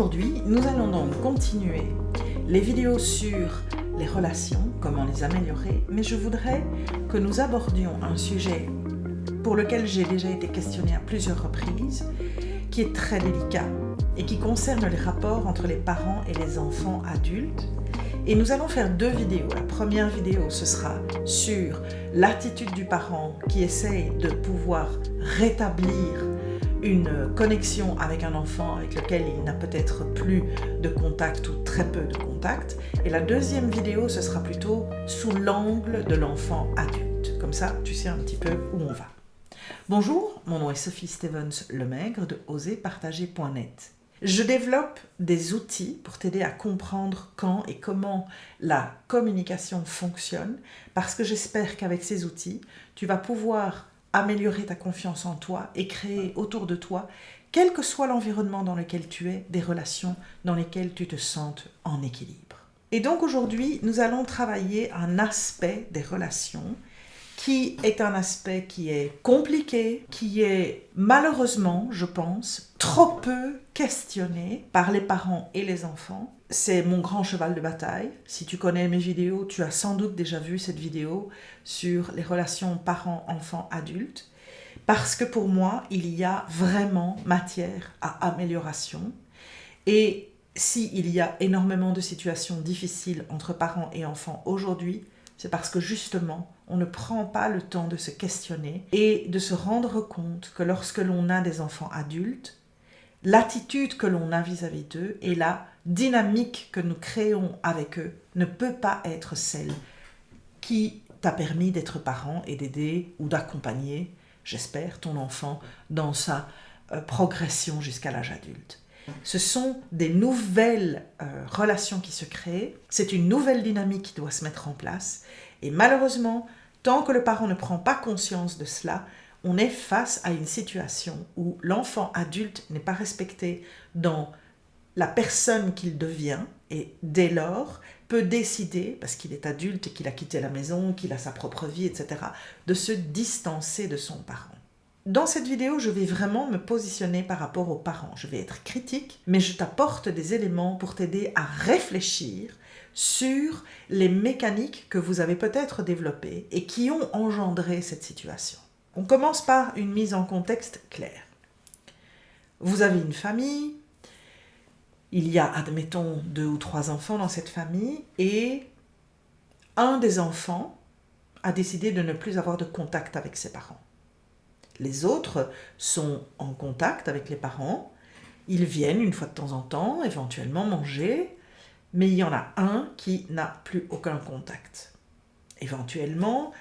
Aujourd'hui, nous allons donc continuer les vidéos sur les relations, comment les améliorer, mais je voudrais que nous abordions un sujet pour lequel j'ai déjà été questionnée à plusieurs reprises, qui est très délicat et qui concerne les rapports entre les parents et les enfants adultes. Et nous allons faire deux vidéos. La première vidéo, ce sera sur l'attitude du parent qui essaye de pouvoir rétablir une connexion avec un enfant avec lequel il n'a peut-être plus de contact ou très peu de contact. Et la deuxième vidéo, ce sera plutôt sous l'angle de l'enfant adulte. Comme ça, tu sais un petit peu où on va. Bonjour, mon nom est Sophie Stevens Lemaigre de oserpartager.net. Je développe des outils pour t'aider à comprendre quand et comment la communication fonctionne, parce que j'espère qu'avec ces outils, tu vas pouvoir améliorer ta confiance en toi et créer autour de toi, quel que soit l'environnement dans lequel tu es, des relations dans lesquelles tu te sentes en équilibre. Et donc aujourd'hui, nous allons travailler un aspect des relations qui est un aspect qui est compliqué, qui est malheureusement, je pense, trop peu questionné par les parents et les enfants. C'est mon grand cheval de bataille. Si tu connais mes vidéos, tu as sans doute déjà vu cette vidéo sur les relations parents-enfants-adultes. Parce que pour moi, il y a vraiment matière à amélioration. Et s'il y a énormément de situations difficiles entre parents et enfants aujourd'hui, c'est parce que justement, on ne prend pas le temps de se questionner et de se rendre compte que lorsque l'on a des enfants adultes, l'attitude que l'on a vis-à-vis d'eux et la dynamique que nous créons avec eux ne peut pas être celle qui t'a permis d'être parent et d'aider ou d'accompagner, j'espère, ton enfant dans sa progression jusqu'à l'âge adulte. Ce sont des nouvelles relations qui se créent, c'est une nouvelle dynamique qui doit se mettre en place et malheureusement, tant que le parent ne prend pas conscience de cela, on est face à une situation où l'enfant adulte n'est pas respecté dans la personne qu'il devient et dès lors peut décider, parce qu'il est adulte et qu'il a quitté la maison, qu'il a sa propre vie, etc., de se distancer de son parent. Dans cette vidéo, je vais vraiment me positionner par rapport aux parents. Je vais être critique, mais je t'apporte des éléments pour t'aider à réfléchir sur les mécaniques que vous avez peut-être développées et qui ont engendré cette situation. On commence par une mise en contexte claire. Vous avez une famille, il y a, admettons, 2 ou 3 enfants dans cette famille et un des enfants a décidé de ne plus avoir de contact avec ses parents. Les autres sont en contact avec les parents, ils viennent une fois de temps en temps, éventuellement manger, mais il y en a un qui n'a plus aucun contact. Éventuellement,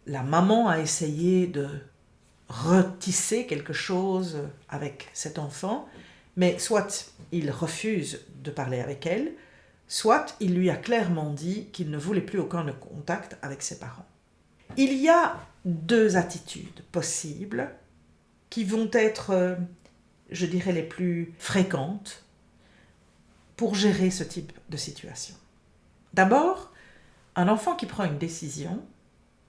la maman a essayé de retisser quelque chose avec cet enfant, mais soit il refuse de parler avec elle, soit il lui a clairement dit qu'il ne voulait plus aucun contact avec ses parents. Il y a 2 attitudes possibles qui vont être, je dirais, les plus fréquentes pour gérer ce type de situation. D'abord, un enfant qui prend une décision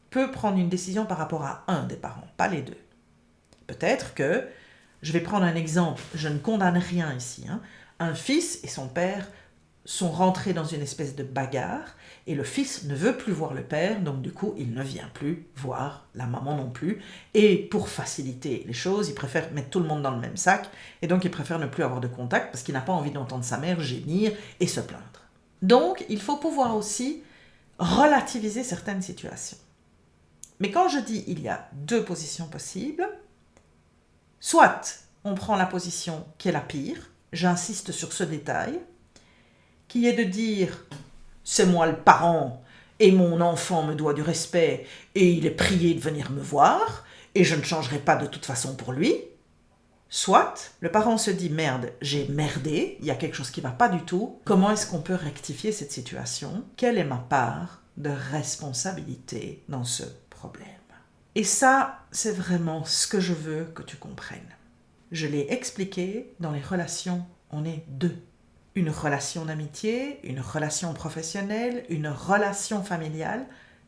peut prendre une décision par rapport à un des parents, pas les 2. Peut-être que, je vais prendre un exemple, je ne condamne rien ici, un fils et son père sont rentrés dans une espèce de bagarre et le fils ne veut plus voir le père, donc du coup il ne vient plus voir la maman non plus et pour faciliter les choses, il préfère mettre tout le monde dans le même sac et donc il préfère ne plus avoir de contact parce qu'il n'a pas envie d'entendre sa mère gémir et se plaindre. Donc il faut pouvoir aussi relativiser certaines situations. Mais quand je dis il y a 2 positions possibles, soit on prend la position qui est la pire, j'insiste sur ce détail, qui est de dire « c'est moi le parent et mon enfant me doit du respect et il est prié de venir me voir et je ne changerai pas de toute façon pour lui ». Soit le parent se dit « merde, j'ai merdé, il y a quelque chose qui ne va pas du tout, comment est-ce qu'on peut rectifier cette situation? Quelle est ma part de responsabilité dans ce problème ?» Et ça, c'est vraiment ce que je veux que tu comprennes. Je l'ai expliqué, dans les relations, on est 2. Une relation d'amitié, une relation professionnelle, une relation familiale,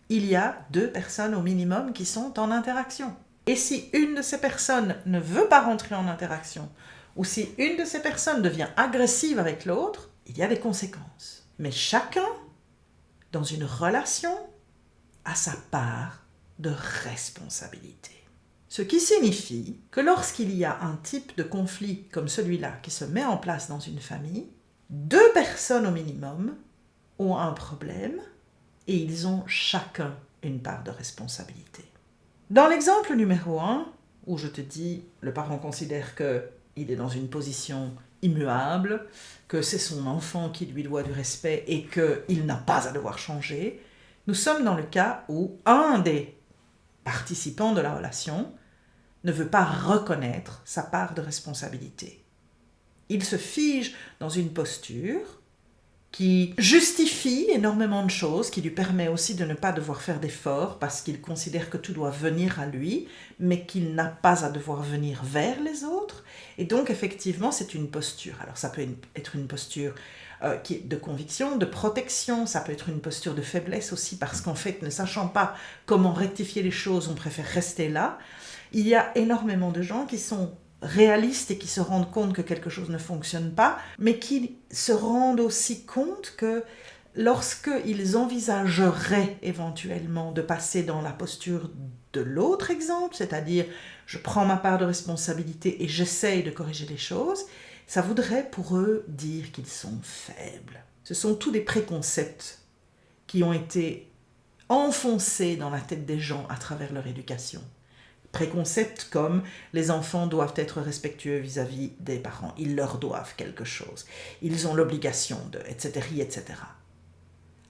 il y a 2 personnes au minimum qui sont en interaction. Et si une de ces personnes ne veut pas rentrer en interaction, ou si une de ces personnes devient agressive avec l'autre, il y a des conséquences. Mais chacun, dans une relation, a sa part de responsabilité. Ce qui signifie que lorsqu'il y a un type de conflit comme celui-là qui se met en place dans une famille, 2 personnes au minimum ont un problème et ils ont chacun une part de responsabilité. Dans l'exemple numéro 1, où je te dis, le parent considère qu'il est dans une position immuable, que c'est son enfant qui lui doit du respect et qu'il n'a pas à devoir changer, nous sommes dans le cas où un des participants de la relation ne veut pas reconnaître sa part de responsabilité. Il se fige dans une posture qui justifie énormément de choses, qui lui permet aussi de ne pas devoir faire d'efforts parce qu'il considère que tout doit venir à lui, mais qu'il n'a pas à devoir venir vers les autres. Et donc, effectivement, c'est une posture. Alors, ça peut être une posture qui est de conviction, de protection, ça peut être une posture de faiblesse aussi, parce qu'en fait, ne sachant pas comment rectifier les choses, on préfère rester là. Il y a énormément de gens qui sont réalistes et qui se rendent compte que quelque chose ne fonctionne pas, mais qui se rendent aussi compte que lorsqu'ils envisageraient éventuellement de passer dans la posture de l'autre exemple, c'est-à-dire je prends ma part de responsabilité et j'essaye de corriger les choses, ça voudrait pour eux dire qu'ils sont faibles. Ce sont tous des préconcepts qui ont été enfoncés dans la tête des gens à travers leur éducation. Préconcepts comme les enfants doivent être respectueux vis-à-vis des parents, ils leur doivent quelque chose, ils ont l'obligation de, etc., etc.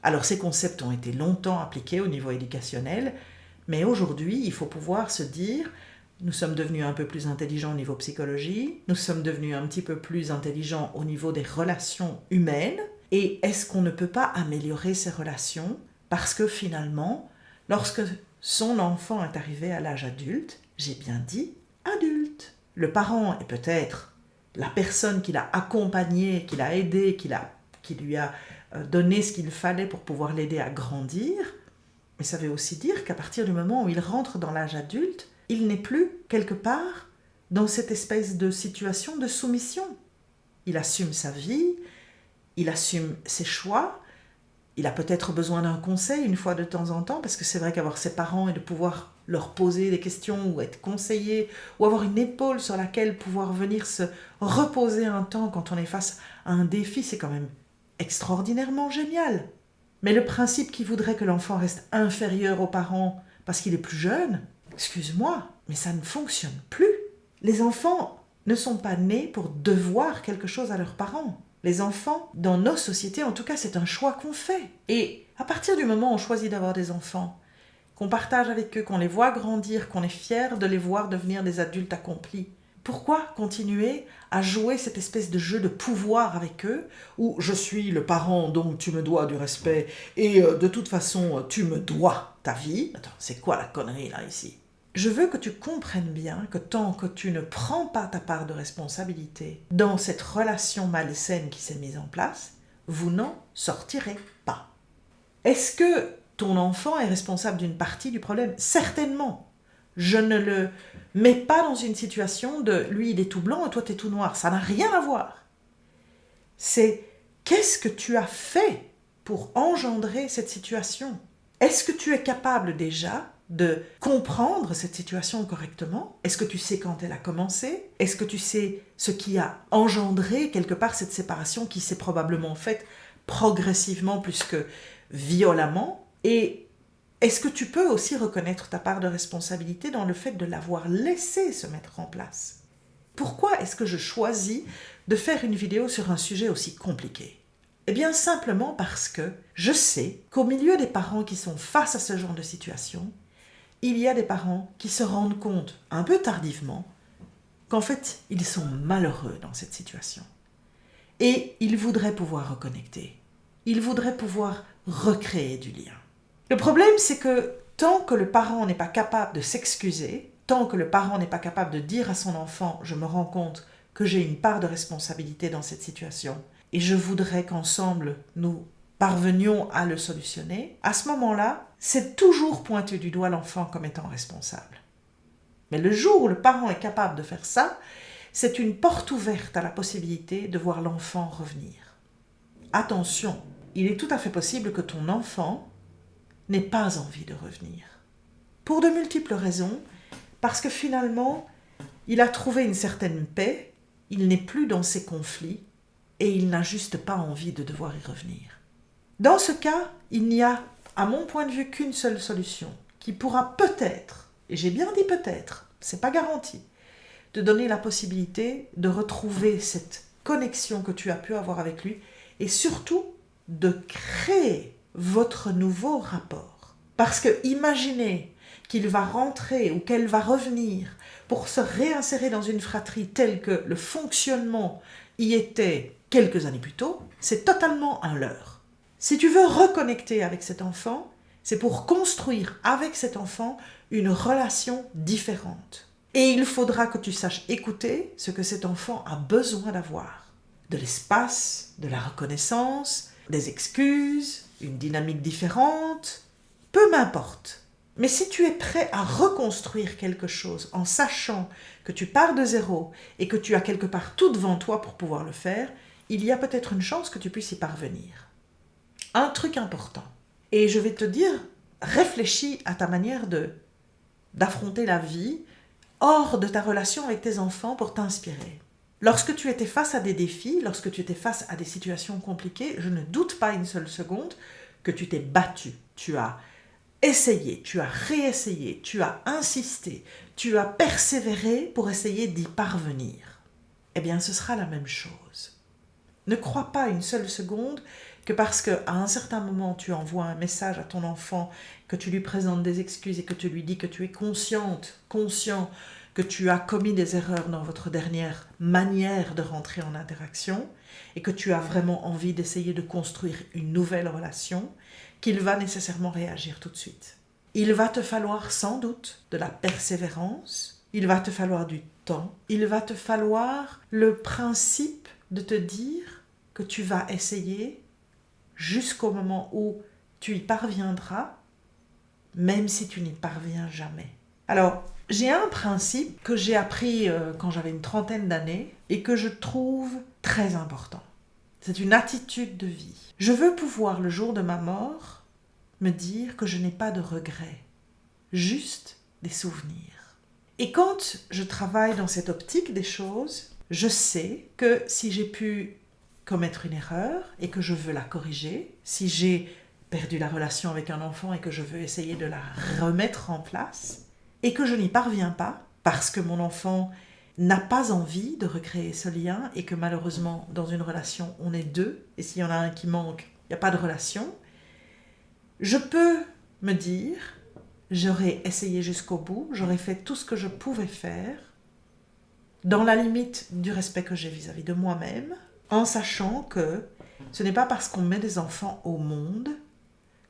Alors ces concepts ont été longtemps appliqués au niveau éducationnel, mais aujourd'hui il faut pouvoir se dire, nous sommes devenus un peu plus intelligents au niveau psychologie, nous sommes devenus un petit peu plus intelligents au niveau des relations humaines, et est-ce qu'on ne peut pas améliorer ces relations parce que finalement, lorsque son enfant est arrivé à l'âge adulte, j'ai bien dit adulte. Le parent est peut-être la personne qui l'a accompagné, qui l'a aidé, qui lui a donné ce qu'il fallait pour pouvoir l'aider à grandir. Mais ça veut aussi dire qu'à partir du moment où il rentre dans l'âge adulte, il n'est plus quelque part dans cette espèce de situation de soumission. Il assume sa vie, il assume ses choix. Il a peut-être besoin d'un conseil une fois de temps en temps, parce que c'est vrai qu'avoir ses parents et de pouvoir leur poser des questions ou être conseillé, ou avoir une épaule sur laquelle pouvoir venir se reposer un temps quand on est face à un défi, c'est quand même extraordinairement génial. Mais le principe qui voudrait que l'enfant reste inférieur aux parents parce qu'il est plus jeune, excuse-moi, mais ça ne fonctionne plus. Les enfants ne sont pas nés pour devoir quelque chose à leurs parents. Les enfants, dans nos sociétés, en tout cas, c'est un choix qu'on fait. Et à partir du moment où on choisit d'avoir des enfants, qu'on partage avec eux, qu'on les voit grandir, qu'on est fier de les voir devenir des adultes accomplis, pourquoi continuer à jouer cette espèce de jeu de pouvoir avec eux, où je suis le parent, donc tu me dois du respect, et de toute façon, tu me dois ta vie. Attends, c'est quoi la connerie là, ici ? Je veux que tu comprennes bien que tant que tu ne prends pas ta part de responsabilité dans cette relation malsaine qui s'est mise en place, vous n'en sortirez pas. Est-ce que ton enfant est responsable d'une partie du problème ? Certainement. Je ne le mets pas dans une situation de lui il est tout blanc et toi t'es tout noir. Ça n'a rien à voir. C'est qu'est-ce que tu as fait pour engendrer cette situation ? Est-ce que tu es capable déjà de comprendre cette situation correctement? Est-ce que tu sais quand elle a commencé? Est-ce que tu sais ce qui a engendré quelque part cette séparation qui s'est probablement faite progressivement plus que violemment? Et est-ce que tu peux aussi reconnaître ta part de responsabilité dans le fait de l'avoir laissé se mettre en place? Pourquoi est-ce que je choisis de faire une vidéo sur un sujet aussi compliqué? Eh bien simplement parce que je sais qu'au milieu des parents qui sont face à ce genre de situation, il y a des parents qui se rendent compte, un peu tardivement, qu'en fait, ils sont malheureux dans cette situation. Et ils voudraient pouvoir reconnecter. Ils voudraient pouvoir recréer du lien. Le problème, c'est que tant que le parent n'est pas capable de s'excuser, tant que le parent n'est pas capable de dire à son enfant « je me rends compte que j'ai une part de responsabilité dans cette situation et je voudrais qu'ensemble nous parvenions à le solutionner », à ce moment-là, c'est toujours pointer du doigt l'enfant comme étant responsable. Mais le jour où le parent est capable de faire ça, c'est une porte ouverte à la possibilité de voir l'enfant revenir. Attention, il est tout à fait possible que ton enfant n'ait pas envie de revenir. Pour de multiples raisons, parce que finalement, il a trouvé une certaine paix, il n'est plus dans ses conflits et il n'a juste pas envie de devoir y revenir. Dans ce cas, il n'y a, à mon point de vue, qu'une seule solution qui pourra peut-être, et j'ai bien dit peut-être, c'est pas garanti, te donner la possibilité de retrouver cette connexion que tu as pu avoir avec lui et surtout de créer votre nouveau rapport. Parce que imaginez qu'il va rentrer ou qu'elle va revenir pour se réinsérer dans une fratrie telle que le fonctionnement y était quelques années plus tôt, c'est totalement un leurre. Si tu veux reconnecter avec cet enfant, c'est pour construire avec cet enfant une relation différente. Et il faudra que tu saches écouter ce que cet enfant a besoin d'avoir. De l'espace, de la reconnaissance, des excuses, une dynamique différente, peu m'importe. Mais si tu es prêt à reconstruire quelque chose en sachant que tu pars de zéro et que tu as quelque part tout devant toi pour pouvoir le faire, il y a peut-être une chance que tu puisses y parvenir. Un truc important, et je vais te dire, réfléchis à ta manière d'affronter la vie hors de ta relation avec tes enfants pour t'inspirer. Lorsque tu étais face à des défis, lorsque tu étais face à des situations compliquées, je ne doute pas une seule seconde que tu t'es battu. Tu as essayé, tu as réessayé, tu as insisté, tu as persévéré pour essayer d'y parvenir. Eh bien, ce sera la même chose. Ne crois pas une seule seconde que parce qu'à un certain moment, tu envoies un message à ton enfant, que tu lui présentes des excuses et que tu lui dis que tu es conscient que tu as commis des erreurs dans votre dernière manière de rentrer en interaction et que tu as vraiment envie d'essayer de construire une nouvelle relation, qu'il va nécessairement réagir tout de suite. Il va te falloir sans doute de la persévérance, il va te falloir du temps, il va te falloir le principe de te dire que tu vas essayer jusqu'au moment où tu y parviendras, même si tu n'y parviens jamais. Alors, j'ai un principe que j'ai appris quand j'avais une trentaine d'années et que je trouve très important. C'est une attitude de vie. Je veux pouvoir, le jour de ma mort, me dire que je n'ai pas de regrets, juste des souvenirs. Et quand je travaille dans cette optique des choses, je sais que si j'ai pu commettre une erreur et que je veux la corriger, si j'ai perdu la relation avec un enfant et que je veux essayer de la remettre en place, et que je n'y parviens pas, parce que mon enfant n'a pas envie de recréer ce lien, et que malheureusement, dans une relation, on est deux, et s'il y en a un qui manque, il n'y a pas de relation, je peux me dire, j'aurais essayé jusqu'au bout, j'aurais fait tout ce que je pouvais faire, dans la limite du respect que j'ai vis-à-vis de moi-même, en sachant que ce n'est pas parce qu'on met des enfants au monde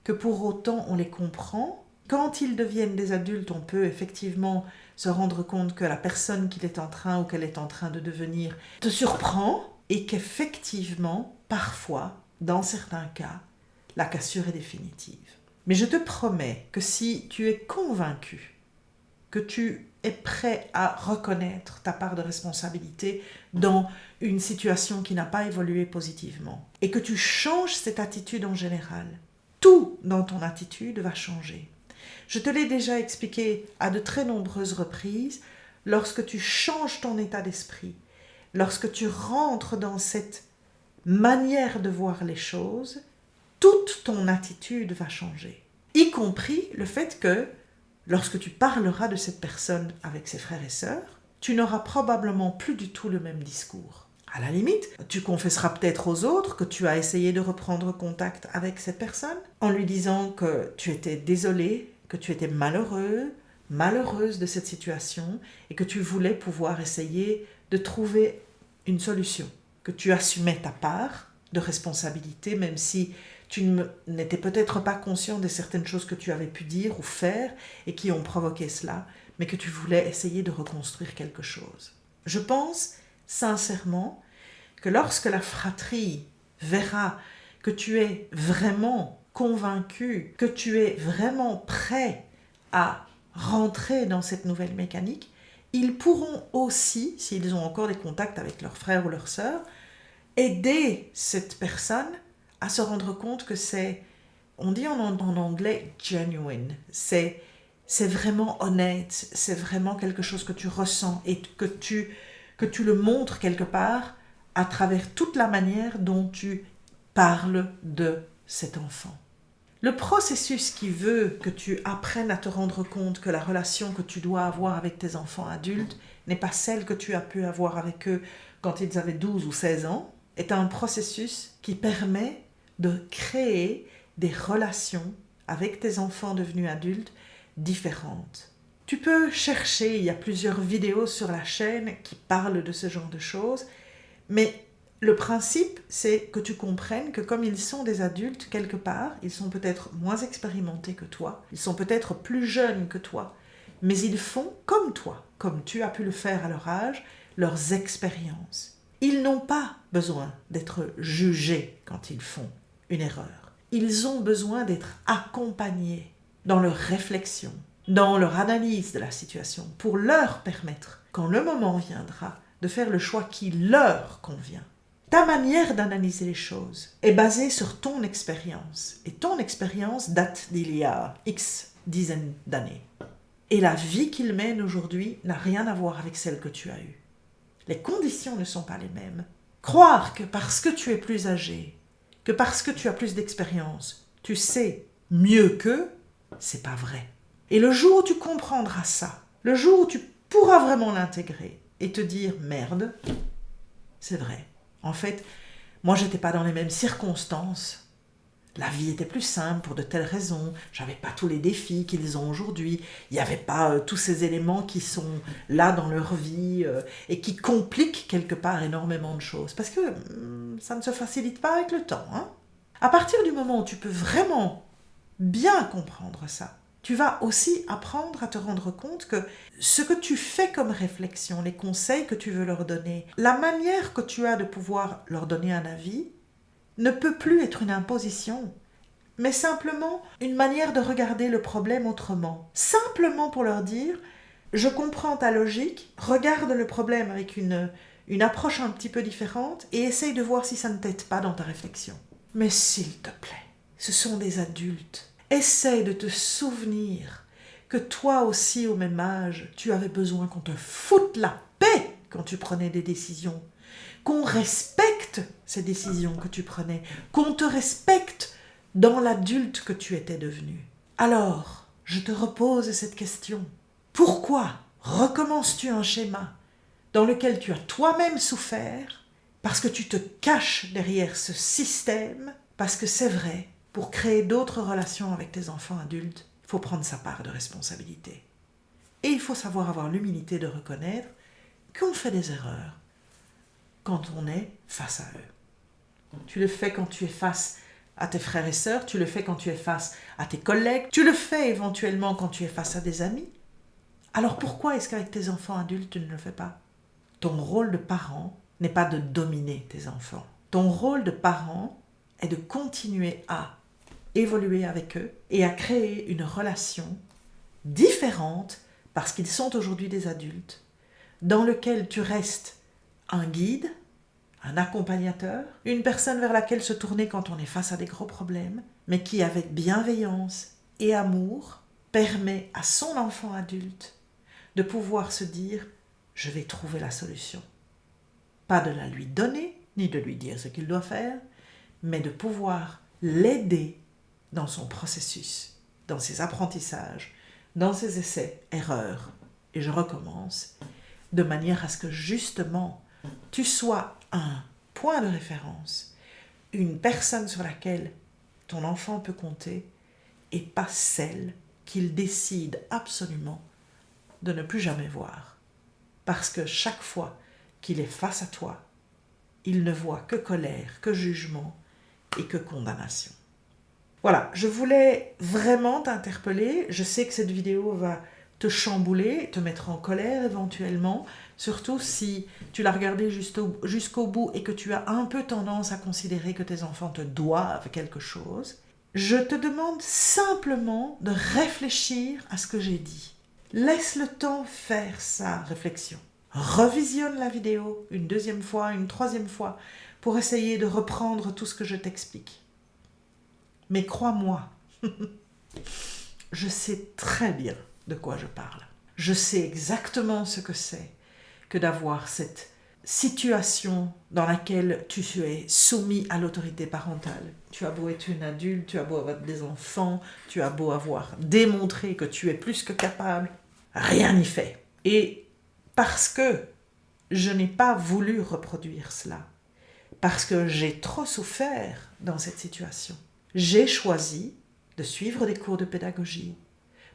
que pour autant on les comprend. Quand ils deviennent des adultes, on peut effectivement se rendre compte que la personne qu'il est en train ou qu'elle est en train de devenir te surprend et qu'effectivement, parfois, dans certains cas, la cassure est définitive. Mais je te promets que si tu es convaincu que tu es prêt à reconnaître ta part de responsabilité dans une situation qui n'a pas évolué positivement et que tu changes cette attitude en général, tout dans ton attitude va changer. Je te l'ai déjà expliqué à de très nombreuses reprises, lorsque tu changes ton état d'esprit, lorsque tu rentres dans cette manière de voir les choses, toute ton attitude va changer. Y compris le fait que, lorsque tu parleras de cette personne avec ses frères et sœurs, tu n'auras probablement plus du tout le même discours. À la limite, tu confesseras peut-être aux autres que tu as essayé de reprendre contact avec cette personne en lui disant que tu étais désolé, que tu étais malheureuse de cette situation et que tu voulais pouvoir essayer de trouver une solution, que tu assumais ta part de responsabilité, même si tu n'étais peut-être pas conscient de certaines choses que tu avais pu dire ou faire et qui ont provoqué cela, mais que tu voulais essayer de reconstruire quelque chose. Je pense sincèrement que lorsque la fratrie verra que tu es vraiment convaincu, que tu es vraiment prêt à rentrer dans cette nouvelle mécanique, ils pourront aussi, s'ils ont encore des contacts avec leur frère ou leur sœur, aider cette personne à se rendre compte que c'est, on dit en anglais genuine, c'est vraiment honnête, c'est vraiment quelque chose que tu ressens et que tu le montres quelque part à travers toute la manière dont tu parles de cet enfant. Le processus qui veut que tu apprennes à te rendre compte que la relation que tu dois avoir avec tes enfants adultes n'est pas celle que tu as pu avoir avec eux quand ils avaient 12 ou 16 ans, est un processus qui permet de créer des relations avec tes enfants devenus adultes différentes. Tu peux chercher, il y a plusieurs vidéos sur la chaîne qui parlent de ce genre de choses, mais le principe, c'est que tu comprennes que comme ils sont des adultes, quelque part, ils sont peut-être moins expérimentés que toi, ils sont peut-être plus jeunes que toi, mais ils font comme toi, comme tu as pu le faire à leur âge, leurs expériences. Ils n'ont pas besoin d'être jugés quand ils font une erreur. Ils ont besoin d'être accompagnés dans leur réflexion, dans leur analyse de la situation, pour leur permettre, quand le moment viendra, de faire le choix qui leur convient. Ta manière d'analyser les choses est basée sur ton expérience. Et ton expérience date d'il y a X dizaines d'années. Et la vie qu'ils mènent aujourd'hui n'a rien à voir avec celle que tu as eue. Les conditions ne sont pas les mêmes. Croire que parce que tu es plus âgé, que parce que tu as plus d'expérience, tu sais mieux qu'eux, c'est pas vrai. Et le jour où tu comprendras ça, le jour où tu pourras vraiment l'intégrer et te dire « merde, c'est vrai ». En fait, moi, j'étais pas dans les mêmes circonstances. La vie était plus simple pour de telles raisons. J'avais pas tous les défis qu'ils ont aujourd'hui. Il n'y avait pas tous ces éléments qui sont là dans leur vie et qui compliquent quelque part énormément de choses. Parce que ça ne se facilite pas avec le temps. Hein. À partir du moment où tu peux vraiment bien comprendre ça, tu vas aussi apprendre à te rendre compte que ce que tu fais comme réflexion, les conseils que tu veux leur donner, la manière que tu as de pouvoir leur donner un avis, ne peut plus être une imposition, mais simplement une manière de regarder le problème autrement. Simplement pour leur dire, je comprends ta logique, regarde le problème avec une approche un petit peu différente et essaye de voir si ça ne t'aide pas dans ta réflexion. Mais s'il te plaît, ce sont des adultes. Essaye de te souvenir que toi aussi, au même âge, tu avais besoin qu'on te foute la paix quand tu prenais des décisions, qu'on respecte ces décisions que tu prenais, qu'on te respecte dans l'adulte que tu étais devenu. Alors, je te repose cette question. Pourquoi recommences-tu un schéma dans lequel tu as toi-même souffert parce que tu te caches derrière ce système, parce que c'est vrai, pour créer d'autres relations avec tes enfants adultes, il faut prendre sa part de responsabilité. Et il faut savoir avoir l'humilité de reconnaître qu'on fait des erreurs quand on est face à eux. Tu le fais quand tu es face à tes frères et sœurs, tu le fais quand tu es face à tes collègues, tu le fais éventuellement quand tu es face à des amis. Alors pourquoi est-ce qu'avec tes enfants adultes, tu ne le fais pas ? Ton rôle de parent n'est pas de dominer tes enfants. Ton rôle de parent est de continuer à évoluer avec eux et à créer une relation différente parce qu'ils sont aujourd'hui des adultes, dans lequel tu restes un guide, un accompagnateur, une personne vers laquelle se tourner quand on est face à des gros problèmes, mais qui avec bienveillance et amour permet à son enfant adulte de pouvoir se dire « je vais trouver la solution ». Pas de la lui donner, ni de lui dire ce qu'il doit faire, mais de pouvoir l'aider dans son processus, dans ses apprentissages, dans ses essais, erreurs, et je recommence, de manière à ce que justement tu sois un point de référence, une personne sur laquelle ton enfant peut compter, et pas celle qu'il décide absolument de ne plus jamais voir. Parce que chaque fois qu'il est face à toi, il ne voit que colère, que jugement et que condamnation. Voilà, je voulais vraiment t'interpeller. Je sais que cette vidéo va te chambouler, te mettre en colère éventuellement, surtout si tu l'as regardée jusqu'au bout et que tu as un peu tendance à considérer que tes enfants te doivent quelque chose. Je te demande simplement de réfléchir à ce que j'ai dit. Laisse le temps faire sa réflexion. Revisionne la vidéo une deuxième fois, une troisième fois, pour essayer de reprendre tout ce que je t'explique. Mais crois-moi, je sais très bien de quoi je parle. Je sais exactement ce que c'est que d'avoir cette situation dans laquelle tu es soumis à l'autorité parentale. Tu as beau être une adulte, tu as beau avoir des enfants, tu as beau avoir démontré que tu es plus que capable, rien n'y fait. Et parce que je n'ai pas voulu reproduire cela, parce que j'ai trop souffert dans cette situation, j'ai choisi de suivre des cours de pédagogie,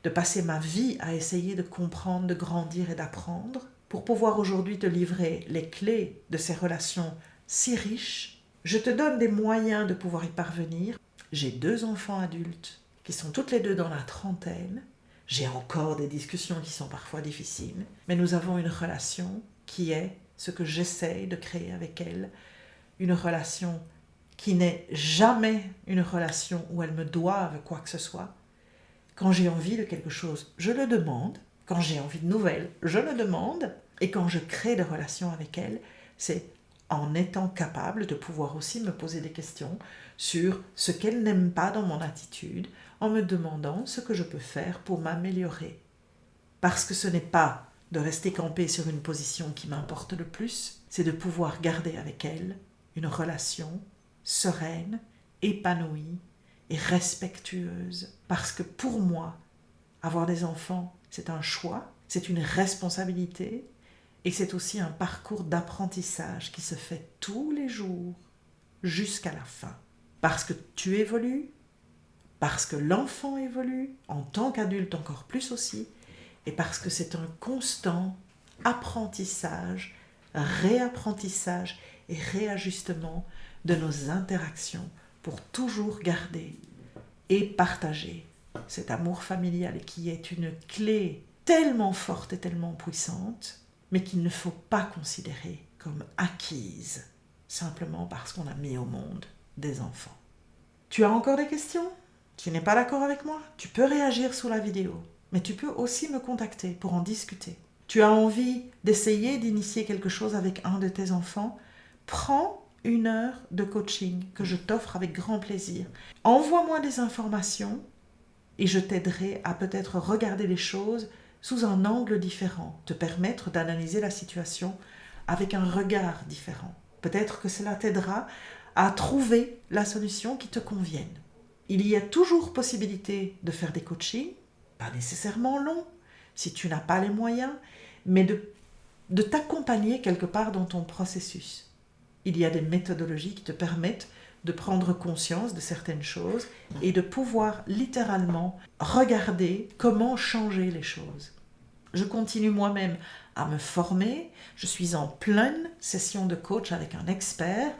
de passer ma vie à essayer de comprendre, de grandir et d'apprendre, pour pouvoir aujourd'hui te livrer les clés de ces relations si riches. Je te donne des moyens de pouvoir y parvenir. J'ai 2 enfants adultes qui sont toutes les 2 dans la trentaine. J'ai encore des discussions qui sont parfois difficiles, mais nous avons une relation qui est ce que j'essaye de créer avec elles, une relation qui n'est jamais une relation où elles me doivent quoi que ce soit. Quand j'ai envie de quelque chose, je le demande. Quand j'ai envie de nouvelles, je le demande. Et quand je crée des relations avec elles, c'est en étant capable de pouvoir aussi me poser des questions sur ce qu'elles n'aiment pas dans mon attitude, en me demandant ce que je peux faire pour m'améliorer. Parce que ce n'est pas de rester campé sur une position qui m'importe le plus, c'est de pouvoir garder avec elles une relation sereine, épanouie et respectueuse. Parce que pour moi, avoir des enfants, c'est un choix, c'est une responsabilité et c'est aussi un parcours d'apprentissage qui se fait tous les jours jusqu'à la fin. Parce que tu évolues, parce que l'enfant évolue, en tant qu'adulte encore plus aussi, et parce que c'est un constant apprentissage, réapprentissage et réajustement de nos interactions pour toujours garder et partager cet amour familial qui est une clé tellement forte et tellement puissante, mais qu'il ne faut pas considérer comme acquise simplement parce qu'on a mis au monde des enfants. Tu as encore des questions ? Tu n'es pas d'accord avec moi ? Tu peux réagir sous la vidéo, mais tu peux aussi me contacter pour en discuter. Tu as envie d'essayer d'initier quelque chose avec un de tes enfants ? Prends 1 heure de coaching que je t'offre avec grand plaisir. Envoie-moi des informations et je t'aiderai à peut-être regarder les choses sous un angle différent, te permettre d'analyser la situation avec un regard différent. Peut-être que cela t'aidera à trouver la solution qui te convienne. Il y a toujours possibilité de faire des coachings, pas nécessairement longs, si tu n'as pas les moyens, mais de t'accompagner quelque part dans ton processus. Il y a des méthodologies qui te permettent de prendre conscience de certaines choses et de pouvoir littéralement regarder comment changer les choses. Je continue moi-même à me former, je suis en pleine session de coach avec un expert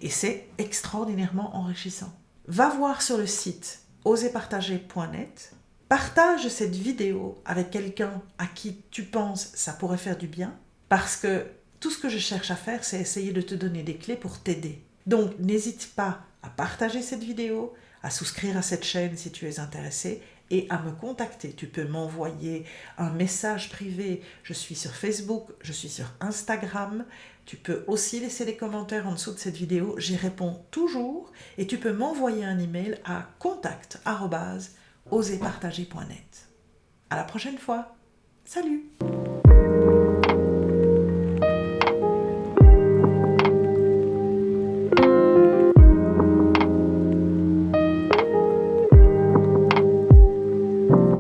et c'est extraordinairement enrichissant. Va voir sur le site oserpartager.net, partage cette vidéo avec quelqu'un à qui tu penses ça pourrait faire du bien, parce que tout ce que je cherche à faire, c'est essayer de te donner des clés pour t'aider. Donc, n'hésite pas à partager cette vidéo, à souscrire à cette chaîne si tu es intéressé et à me contacter. Tu peux m'envoyer un message privé. Je suis sur Facebook, je suis sur Instagram. Tu peux aussi laisser des commentaires en dessous de cette vidéo. J'y réponds toujours et tu peux m'envoyer un email à contact@oserpartager.net. À la prochaine fois. Salut!